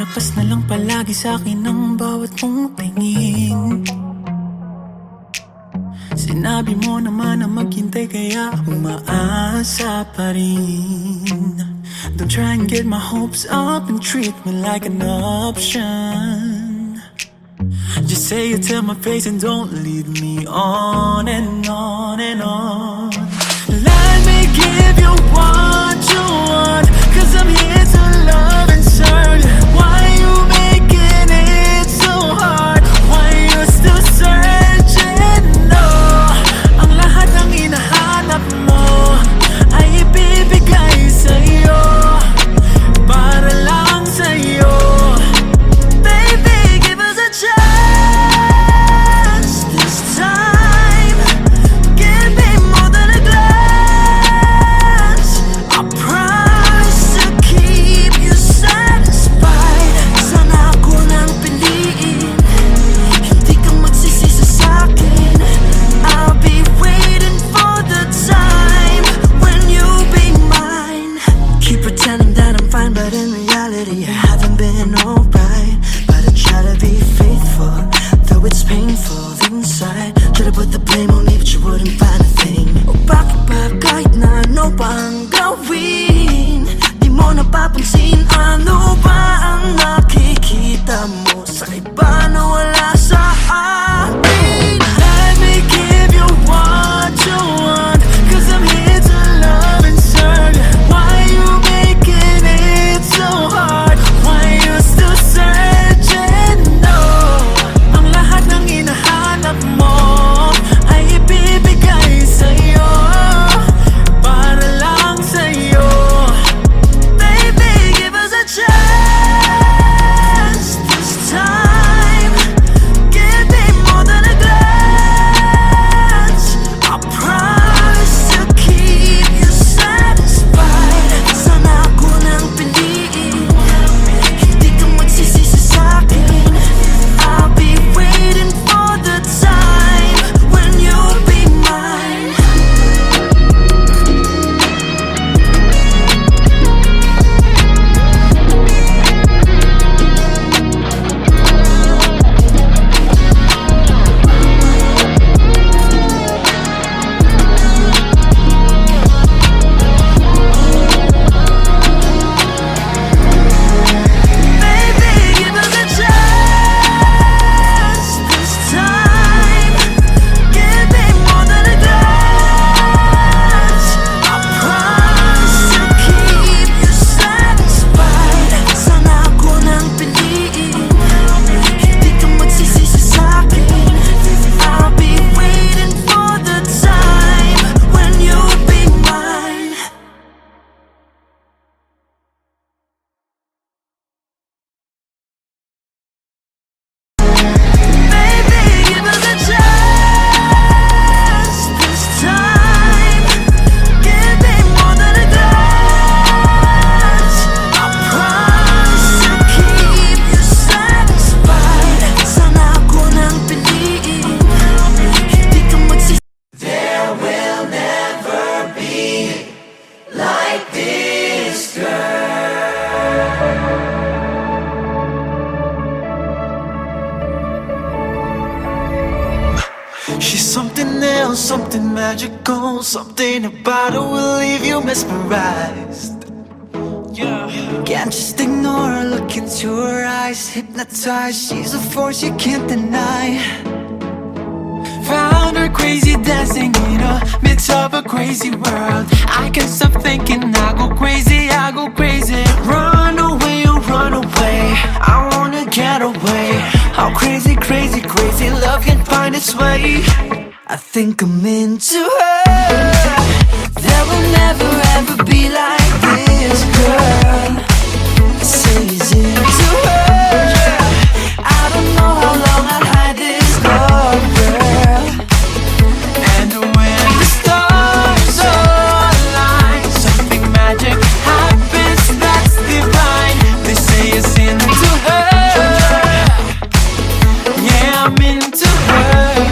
Lakas na lang palagi sa'kin ang bawat mong tingin. Sinabi mo naman na maghintay kaya umaasa pa rin. Don't try and get my hopes up and treat me like an option. Just say it to my face and don't lead me on and on and on. Let me give you what you want, 'cause I'm here to love and serve. Why you making it so hard? Why you still searching? No, ang lahat ng hinahanap mo ay ibibigay sa'yo, para lang sa'yo. Baby, give us a chance this time. Give me more than a glance. I promise to keep you satisfied. Sana ako nang piliin, hindi ka magsisisi sa'kin. I'll be waiting for the time when you'll be mine. Keep pretending that I'm fine, but in reality I haven't been alright. But I try to be faithful, though it's painful inside. Try to put the blame on me, but you wouldn't find a thing. O bakit ba kahit na ano pa ang gawin, di mo napapansin? Ano ba ang nakikita mo sa iba na wala sa akin? Let me give you what you want, 'cause I'm here to love and serve. Why you making it so hard? Why you still searching? No, ang lahat ng hinahanap mo ay ibibigay sa'yo, para lang sa'yo. Baby, give us a chance this time. Give me more than a glance. I promise to keep you satisfied. Sana ako nang piliin, hindi ka magsisisi sa'kin. I'll be waiting for the time when you'll be mine. Baby, give us a chance this time. Give me more than a glance. I promise to keep you satisfied. Sana ako nang piliin, hindi ka magsisisi sa'kin. I'll be waiting for the time when you'll be mine. Baby, give us a chance this time. Give me more than a glance. I promise to keep you satisfied. Sana ako nang piliin, hindi ka magsisisi. There will never be like this girl. She's something else, something magical. Something about her will leave you mesmerized. Can't just ignore her, look into her eyes. Hypnotized, she's a force you can't deny. Found her crazy, dancing in a midst of a crazy world. I can't stop thinking, I go crazy, I go crazy. Run away, oh run away, I wanna get away. How crazy, crazy, crazy love can find its way. I think I'm into her. There will never ever be like this girl. Say he's into her. I don't know how long I'll hide this love, girl. And when the stars align, something magic happens that's divine. They say it's into her. Yeah, I'm into her.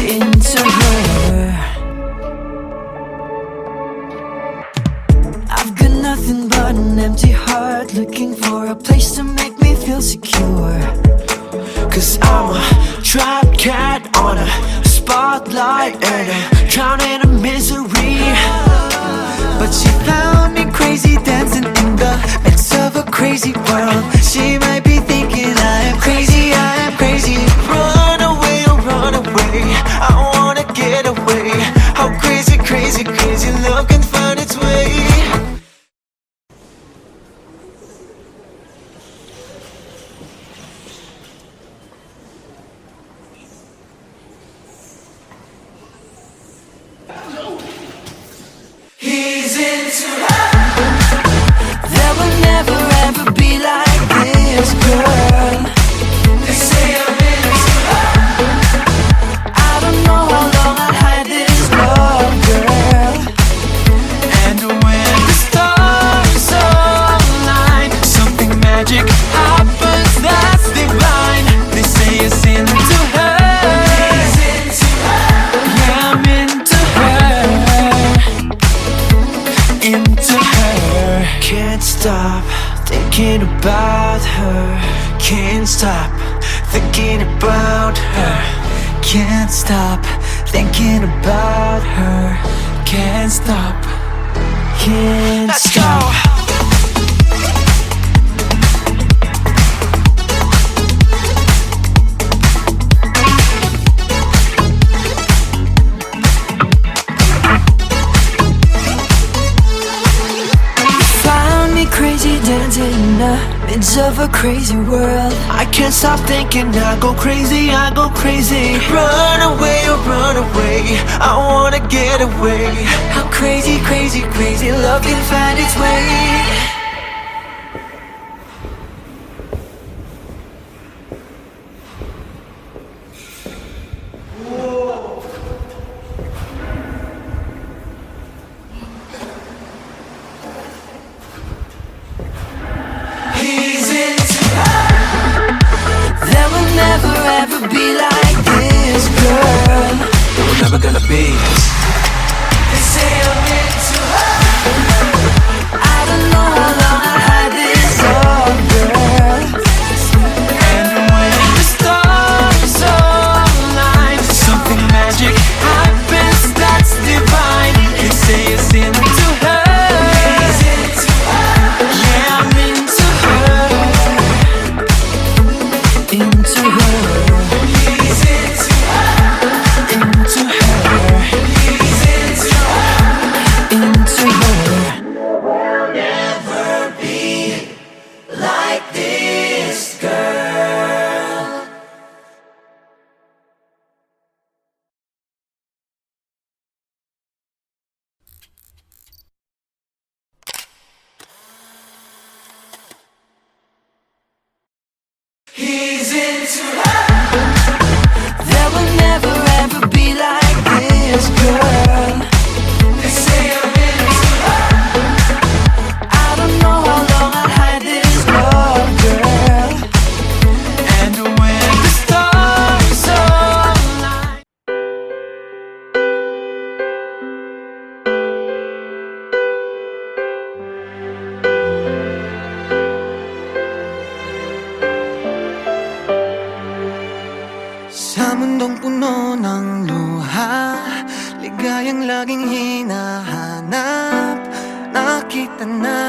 Into her. I've got tired of drowning in misery. But she found me crazy, dancing in the midst of a crazy world. She might be thinking I am crazy, I am crazy. Run away, oh run away, I wanna get away. How crazy, crazy, crazy love can find its way. He's into her. There will never ever be like this girl. They say I'm into her. I don't know how long I'll hide this love, girl. And when the stars align, something magic happens that's divine. They say it's into her. He's into her. Yeah, I'm into her. Into her. Can't stop thinking about her. Can't stop thinking about her. Can't stop thinking about her. Can't stop. Can't stop. Let's go. Crazy dancing in the midst of a crazy world. I can't stop thinking, I go crazy, I go crazy. Run away, oh run away, I wanna get away. How crazy, crazy, crazy love can find its way. He's into her. There will never ever be like this girl. There will never gonna be. They say I'm into her. I don't know how long I'll hide this love, girl. And when the stars align, something magic happens that's divine. They say it's into her. He's into her. Yeah, I'm into her. Into her. He's into her. Into her. He's into her. Into her. Will never be like this girl. He's into her. There will never ever be like this girl. They say I'm into her. I don't know how long I'll hide this love, girl. And when the stars align. Sa mundong puno ng luha, ligayang laging hinahanap. Nakita na,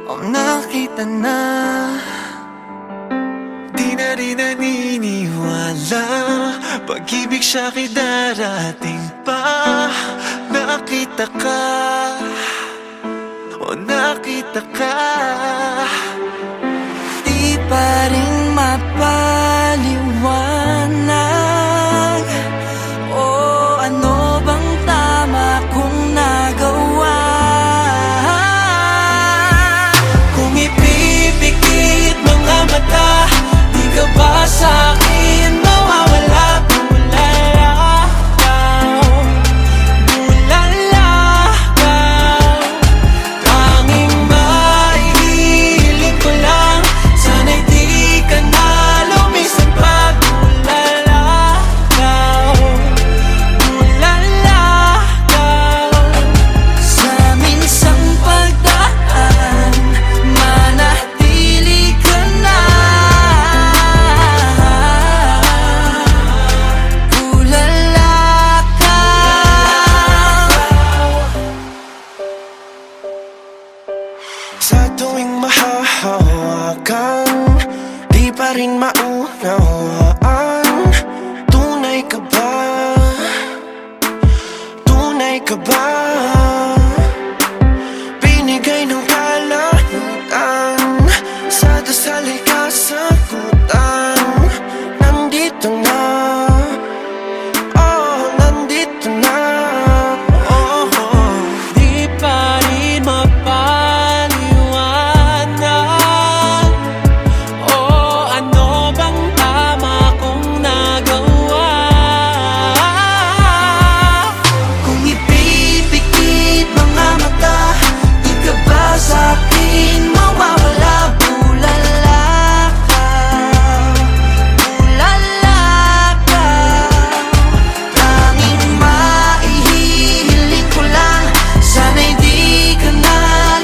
oh nakita na. Di na rin naniniwala, pag-ibig siya'y darating pa. Nakita ka, oh nakita ka. Di pa rin mapaliwanag. O ano bang tama kong nagawa? Kung ipipikit mga mata, di ka ba sa'kin mawawala? Bulalakaw, tanging mahihiling ko lang, sana'y di pa rin maunawaan. Tunay ka ba? Tunay ka ba? Binigay ng kalahutan, sa dasal ay kasagutan. Nandito na, oh, nandito na, oh, oh. Di pa rin mapaliwanag, o ano bang tama kong nagawa. Kung ipipikit mga mata, di ka ba sa'kin mawawala? Bulala ka, bulala ka. Tanging maihihiling ko lang, sana'y di ka na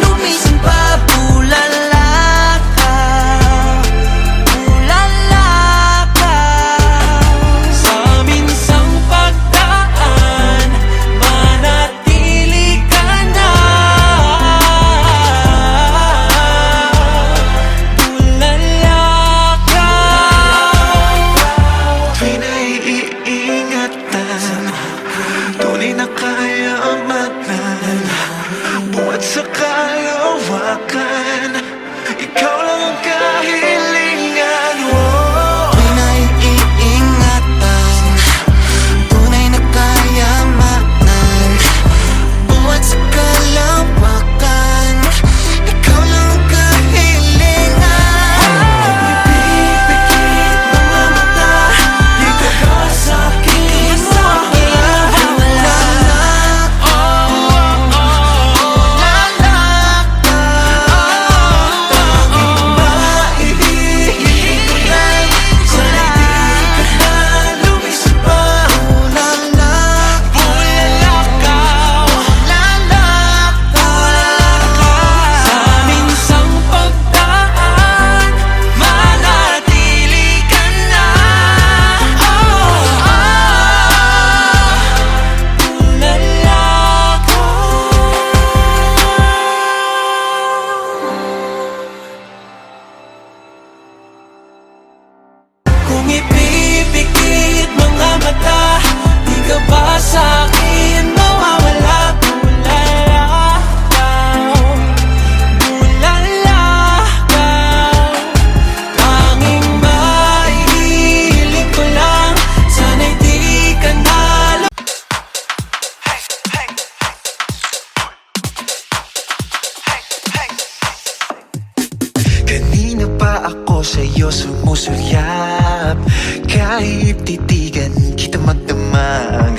lumisan pa. Bulala ka, bulala ka. Sa minsang pagdaan, manatili ka na. Tulala ka. Tuwing naiingatan, tunay na kayamanan, buhat sa kalawakan, ikaw lang ang kahilingan. Tuwing naiingatan, tunay na kayamanan, buhat sa kalawakan, ikaw lang ang kahilingan. Ipipikit mga mata, di ka ba sa'kin mawawala? Tanging maihihiling ko lang, sana'y di ka na lumisan pa. Bulala, bulala ka, bulala ka. Sa minsang pagdaan, manatili ka na. Tulala ka. Kung ipipikit mga mata, di ka ba sa'kin mawawala? Bulala ka, bulala ka. Tanging maihiling ko lang, sana'y di ka na Kanina pa ako sa'yo sumusulyap, kahit titigan kita magdamag.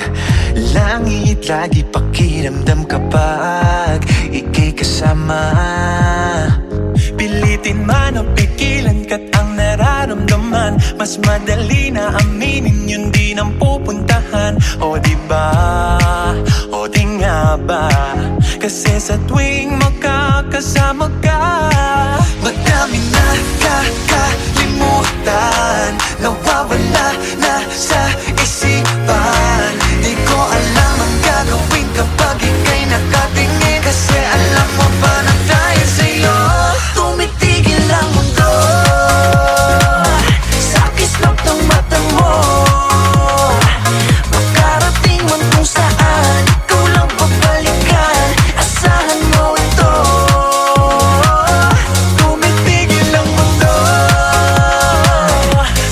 Langit lagi pakiramdam kapag ika'y kasama. Pilitin man o pigilan ka't ang nararamdaman, mas madali na aminin yun di nang pupuntahan. O diba, o di nga ba, kasi sa tuwing magkakasama ka, madami na kakalimutan, nawawala na sa isipan. Di ko alam ang gagawin kapag ika'y nakatingin, kasi alam mo ba na dahil sa'yo tumitigil ang mundo. Sa kislap ng mata mo, makarating man kung saan, ikaw lang pabalikan, asahan mo ito. Tumitigil ang mundo.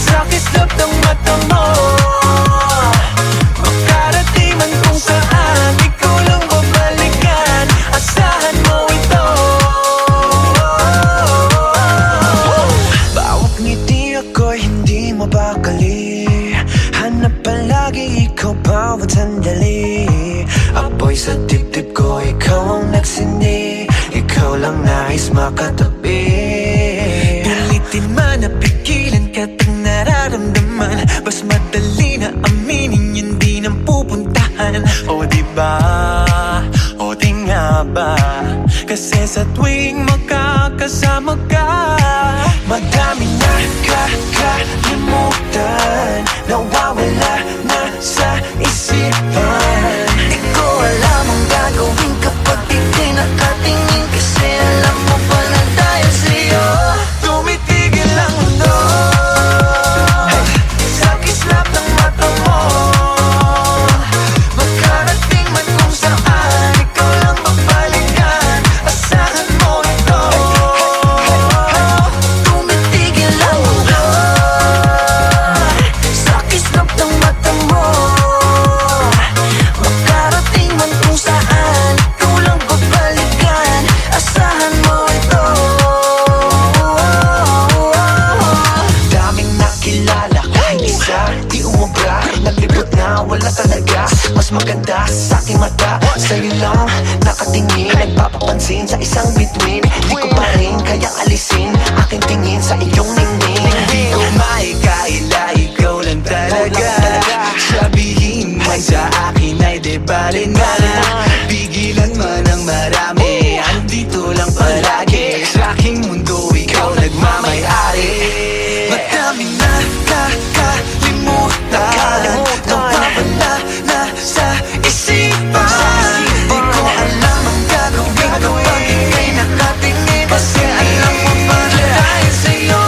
Sa kislap ng mata mo, makarating man kung saan, ikaw lang pabalikan, asahan mo ito. Bawat ngiti ako'y hindi mabakali, hanap palagi ikaw bawat sandali. Apoy sa dibdib ko, ikaw ang nagsindi, ikaw lang nais makatabi. Pilitin man na pigilan ka't ang nararamdaman, mas madali na aminin yun di nang pupuntahan. O diba, o di nga ba, kasi sa tuwing magkakasama ka, madami na kakalimutan, nawawala na sa isipan. Di ko alam ang gagawin kapag ika'y nakatingin, kasi alam mo ba na dahil sa'yo tumitigil ang mundo. wala talaga mas maganda sa aking mata. Sa'yo lang nakatingin, nagpapapansin sa isang bituin. Di ko pa rin kayang alisin aking tingin sa iyong ningning. Di ko maikaila, ikaw lang talaga. Sabihin man sa akin ay di bali na. Pigilan man ang marami, andito lang palagi. Sa aking mundo, ikaw nagmamayari. Madami na kakalimutan, nawawala na sa isipan. Di ko alam ang gagawin kapag ika'y nakatingin. Kasi alam mo ba na dahil sa'yo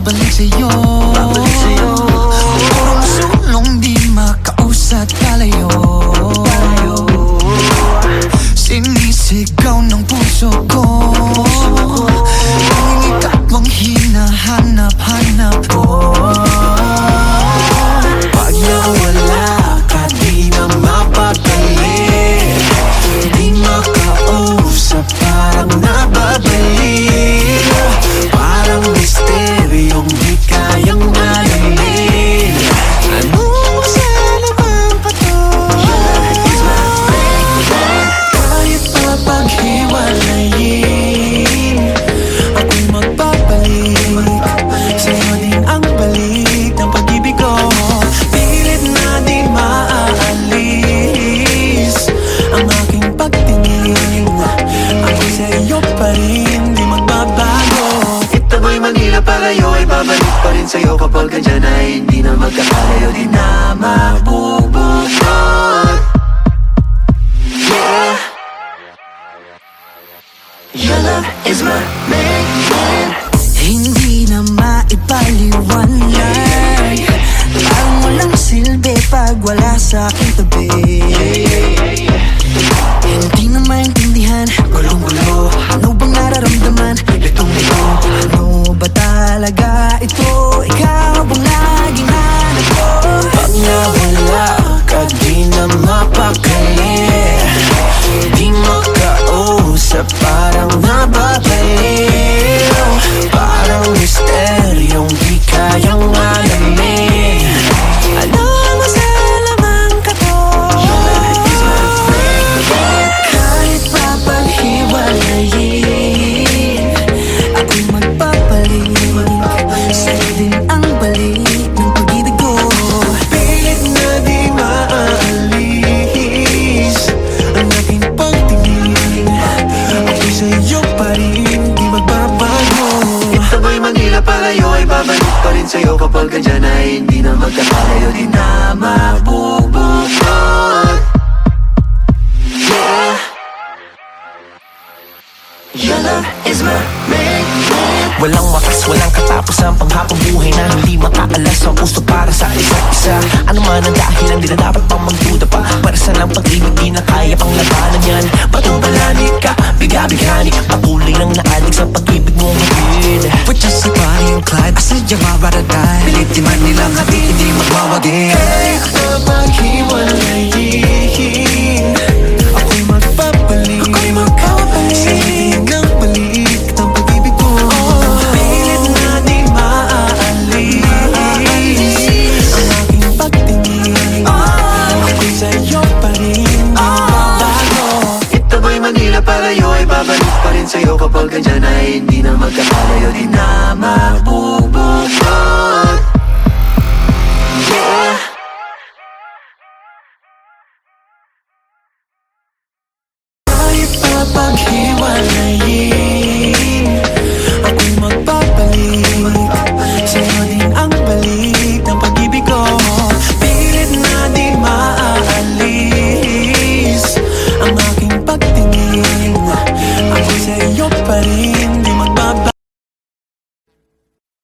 babalik sa'yo. Purong sulong di makausat kalayo. Sinisigaw ng puso ko, tanging ikaw ang hinahanap-hanap ko. Pag nawala ka di na mapagaling, di makausap parang nababalik. Parang misteryong di kayang alamin. Ano sa laman pa to? Kahit pa paghiwalayin, ako'y magpapalik. Sa'yo din ang balik ng pag-ibig ko. Pilit na di maaalis ang aking pagtingin. Ako'y sa'yo pa rin, di magbabago. Itaboy Manila palayo ay babalik pa rin sa'yo. Kapag andyan ay hindi na magkakalayo, di na mabubukod. Yeah, your love is my main. Hindi na maipaliwanag, parang walang silbi pag wala sa aking tabi. Hindi na maintindihan, gulong-gulo. Ano bang nararamdaman? Litong-lito. Ano ba talaga ito? Ikaw ang laging hanap ko. Pag nawala ka di na mapakali, di makausap parang nababaliw. Parang misteryong di kayang alamin. Ano mo sa lamang ka to? Kahit pa paghiwalayin, ako'y magpapalik. Sa'yo din ang balik ng pag-ibig ko. Pilit na di maaalis ang aking pagtingin. Ako'y sa'yo pa rin, di magbabago. Itaboy Manila palayo ay babalik pa rin sa'yo. Kapag andyan ay hindi na magkakalayo, di na mabubukod. Yeah, your love is my main. Walang wakas, walang katapos ang panghabang buhay na hindi makaalas ang puso para sa isa't isa. Ano man ang dahilan, di na dapat pang magduda pa. Para sa lang pag-ibig, di na kaya pang labanan yan. Patubalani ka, biga-bigani, patuloy nang naalig sa pag-ibig mong hatid. We're just like Bonnie and Clyde, I said you're my ride or die. Piliti man nilang hati, hindi magwawagi. Kahit na maghiwalayin, ako'y magpapalik. Sa'yo din ang balik ng pag-ibig ko. Pilit na di maaalis ang aking pagtingin. Ako'y sa'yo pa rin, di magbabago. Itaboy Manila palayo ay babalik pa rin sa'yo. Kapag andyan ay hindi na magkakalayo, di na mabubukod. Yeah, kahit pa paghiwalayin, ako'y magpapalik. Sa'yo din ang balik ng pag-ibig ko. Pilit na di maaalis ang aking pagtingin. Ako'y sa'yo pa rin, di magbabago.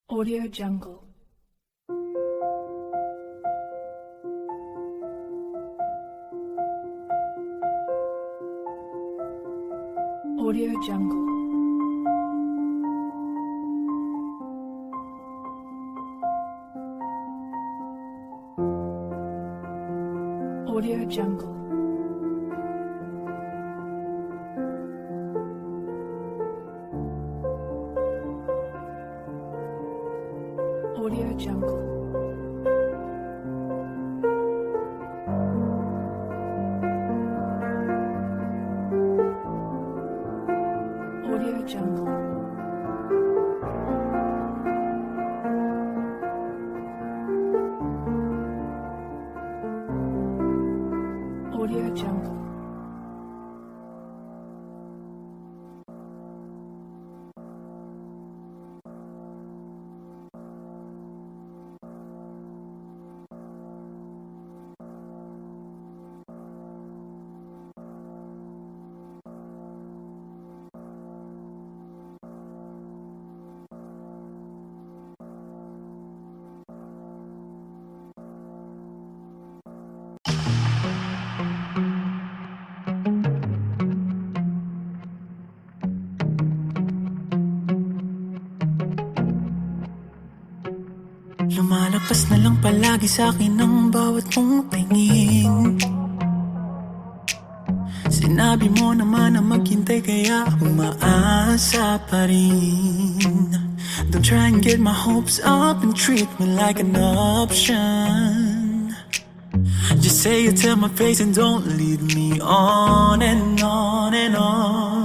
Audio Jungle. Audio Jungle. Audio Jungle. Audio Jungle. Audio Jungle. Audio Jungle. palagi sa'kin ang bawat mong tingin. Sinabi mo naman na maghintay kaya umaasa pa rin. Don't try and get my hopes up and treat me like an option. Just say it to my face and don't lead me on and on and on.